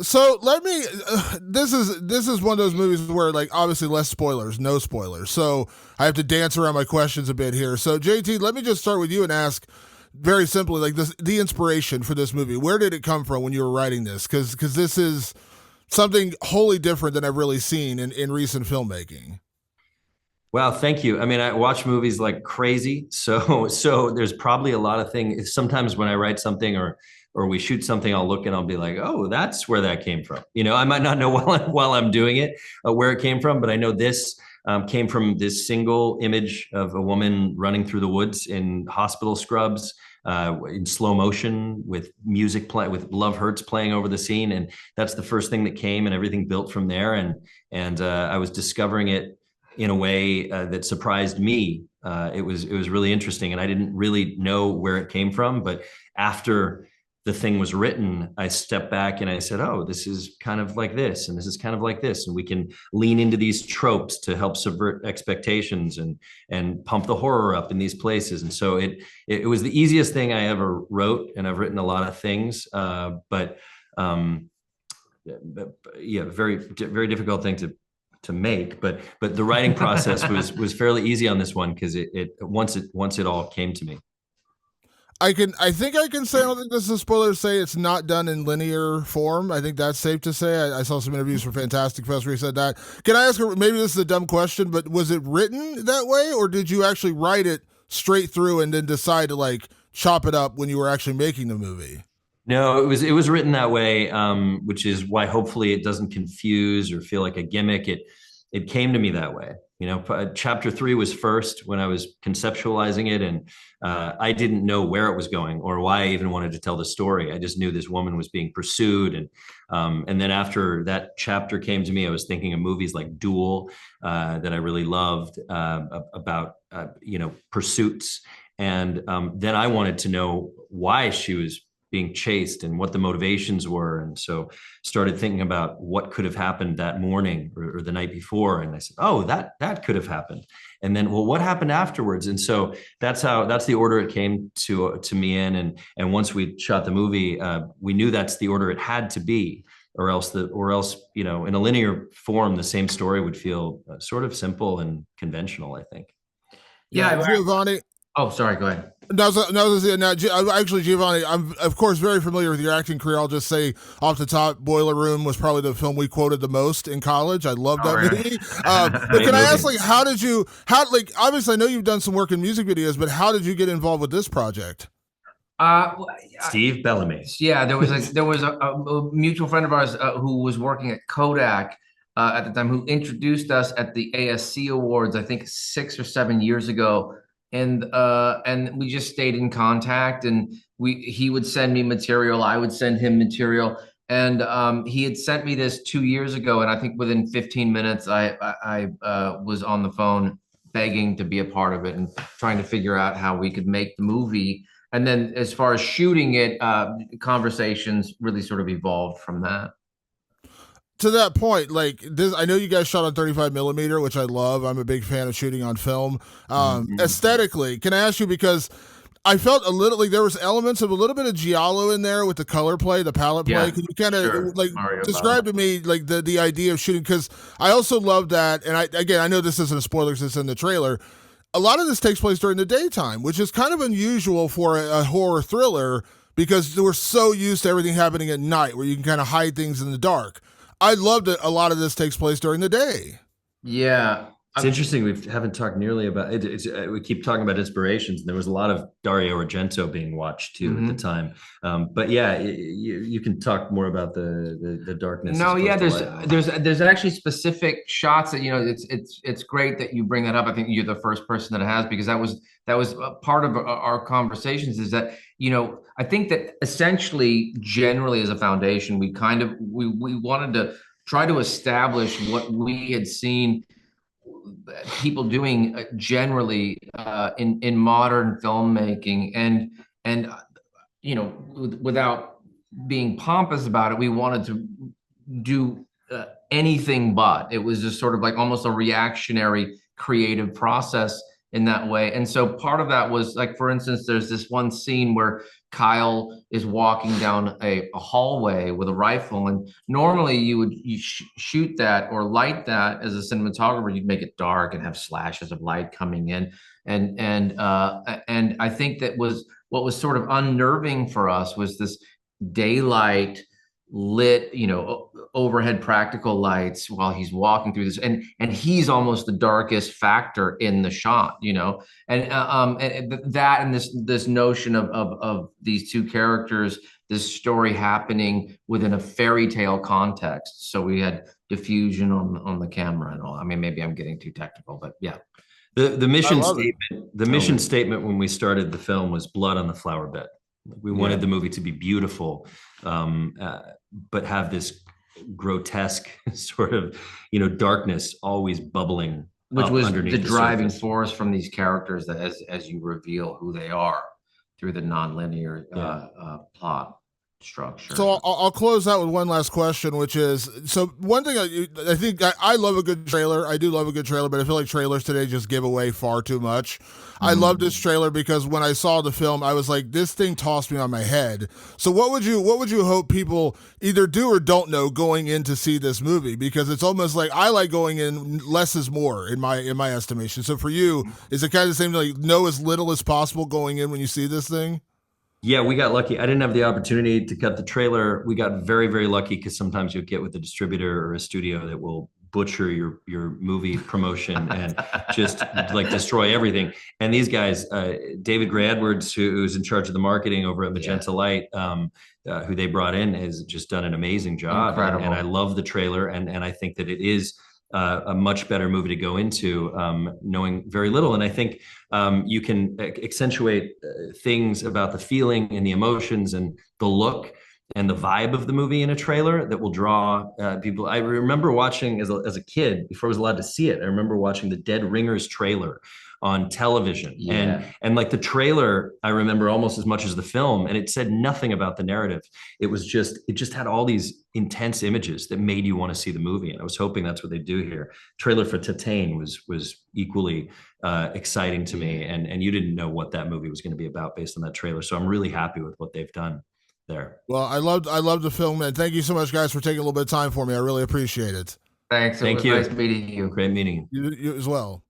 So let me. This is one of those movies where, like, obviously less spoilers, no spoilers. So I have to dance around my questions a bit here. So JT, let me just start with you and ask very simply, like, the inspiration for this movie. Where did it come from when you were writing this? Because this is something wholly different than I've really seen in recent filmmaking. Wow, thank you. I mean, I watch movies like crazy, so there's probably a lot of things. Sometimes when I write something or we shoot something, I'll look and I'll be like, "Oh, that's where that came from." I might not know while I'm doing it where it came from, but I know this came from this single image of a woman running through the woods in hospital scrubs. In slow motion with music play with Love Hurts playing over the scene, and that's the first thing that came, and everything built from there. And I was discovering it in a way that surprised me. It was really interesting, and I didn't really know where it came from. But after the thing was written, I stepped back and I said, "Oh, this is kind of like this, and this is kind of like this, and we can lean into these tropes to help subvert expectations and pump the horror up in these places." And so it was the easiest thing I ever wrote, and I've written a lot of things, but yeah, very difficult thing to make, but the writing process was fairly easy on this one because it once it all came to me. I think I can say, I don't think this is a spoiler to say it's not done in linear form. I think that's safe to say. I saw some interviews for Fantastic Fest where he said that. Can I ask her, maybe this is a dumb question, but was it written that way, or did you actually write it straight through and then decide to, like, chop it up when you were actually making the movie? No, it was written that way, which is why hopefully it doesn't confuse or feel like a gimmick. It came to me that way. Chapter 3 was first when I was conceptualizing it, and I didn't know where it was going or why I even wanted to tell the story. I just knew this woman was being pursued, and then after that chapter came to me, I was thinking of movies like Duel that I really loved about pursuits, and then I wanted to know why she was being chased and what the motivations were. And so started thinking about what could have happened that morning or the night before. And I said, oh, that could have happened. And then, well, what happened afterwards? And so that's the order it came to me in. And once we shot the movie, we knew that's the order it had to be, or else in a linear form, the same story would feel sort of simple and conventional, I think. Now, Yeah. Giovanni, Oh, sorry. Go ahead. actually, Giovanni, I'm of course very familiar with your acting career. I'll just say off the top, Boiler Room was probably the film we quoted the most in college. I love Oh, that really? movie. But can I ask, like, like, obviously I know you've done some work in music videos, but how did you get involved with this project? Well, Steve Bellamy. yeah, there was a mutual friend of ours who was working at Kodak at the time, who introduced us at the ASC Awards, I think 6 or 7 years ago, and we just stayed in contact. And he would send me material, I would send him material, and he had sent me this 2 years ago, and I think within 15 minutes, I was on the phone begging to be a part of it and trying to figure out how we could make the movie. And then as far as shooting it, conversations really sort of evolved from that. To that point, like this, I know you guys shot on 35 millimeter, which I love. I'm a big fan of shooting on film. Mhm. Aesthetically, can I ask you, because I felt a little like there was elements of a little bit of Giallo in there with the color play, the palette play. Yeah, Can you kind sure. of, like, Mario describe Bava. to me, like, the idea of shooting? Because I also love that, and I know this isn't a spoiler because it's in the trailer. A lot of this takes place during the daytime, which is kind of unusual for a horror thriller because we're so used to everything happening at night, where you can kind of hide things in the dark. I love that a lot of this takes place during the day. Yeah. It's interesting. We haven't talked nearly about it. We keep talking about inspirations, and there was a lot of Dario Argento being watched too at the Mhm. time. But yeah, you can talk more about the darkness as No, yeah, opposed to there's light. there's there's actually specific shots that, it's great that you bring that up. I think you're the first person that has, because that was a part of our conversations, is that, I think that essentially, generally, as a foundation, we wanted to try to establish what we had seen people doing generally in modern filmmaking. And without being pompous about it, we wanted to do anything but. It was just sort of like almost a reactionary creative process in that way. And so part of that was, like, for instance, there's this one scene where Kyle is walking down a hallway with a rifle, and normally you shoot that or light that as a cinematographer. You'd make it dark and have slashes of light coming in, and I think that was what was sort of unnerving for us was this daylight lit, overhead practical lights while he's walking through this, and he's almost the darkest factor in the shot, and that and this notion of these two characters, this story happening within a fairy tale context. So we had diffusion on the camera and all. I mean, maybe I'm getting too technical, but yeah. The mission statement when we started the film was blood on the flower bed. We wanted the movie to be beautiful, but have this grotesque sort of, darkness always bubbling, which was underneath the driving surface. force from these characters that as you reveal who they are through the nonlinear plot structure. So I'll close out with one last question, which is, so one thing I think I love a good trailer. I do love a good trailer, but I feel like trailers today just give away far too much. I love this trailer because when I saw the film, I was like, this thing tossed me on my head. So what would you hope people either do or don't know going in to see this movie? Because it's almost like I like going in, less is more in my estimation. So for you, is it kind of the same, like know as little as possible going in when you see this thing? Yeah, we got lucky. I didn't have the opportunity to cut the trailer. We got very, very lucky because sometimes you'll get with a distributor or a studio that will butcher your movie promotion and just like destroy everything. And these guys, David Gray Edwards, who's in charge of the marketing over at Magenta Light, who they brought in, has just done an amazing job. And I love the trailer, and I think that it is a much better movie to go into, knowing very little. And I think you can accentuate things about the feeling and the emotions and the look and the vibe of the movie in a trailer that will draw people. I remember watching as a kid, before I was allowed to see it, I remember watching the Dead Ringers trailer on television. And like the trailer, I remember almost as much as the film, and it said nothing about the narrative. It just had all these intense images that made you want to see the movie. And I was hoping that's what they do here. Trailer for Titane was equally exciting to me. And you didn't know what that movie was going to be about based on that trailer. So I'm really happy with what they've done there. Well, I loved the film, and thank you so much, guys, for taking a little bit of time for me. I really appreciate it. Thanks. Thank you. Nice meeting you. Great meeting You as well.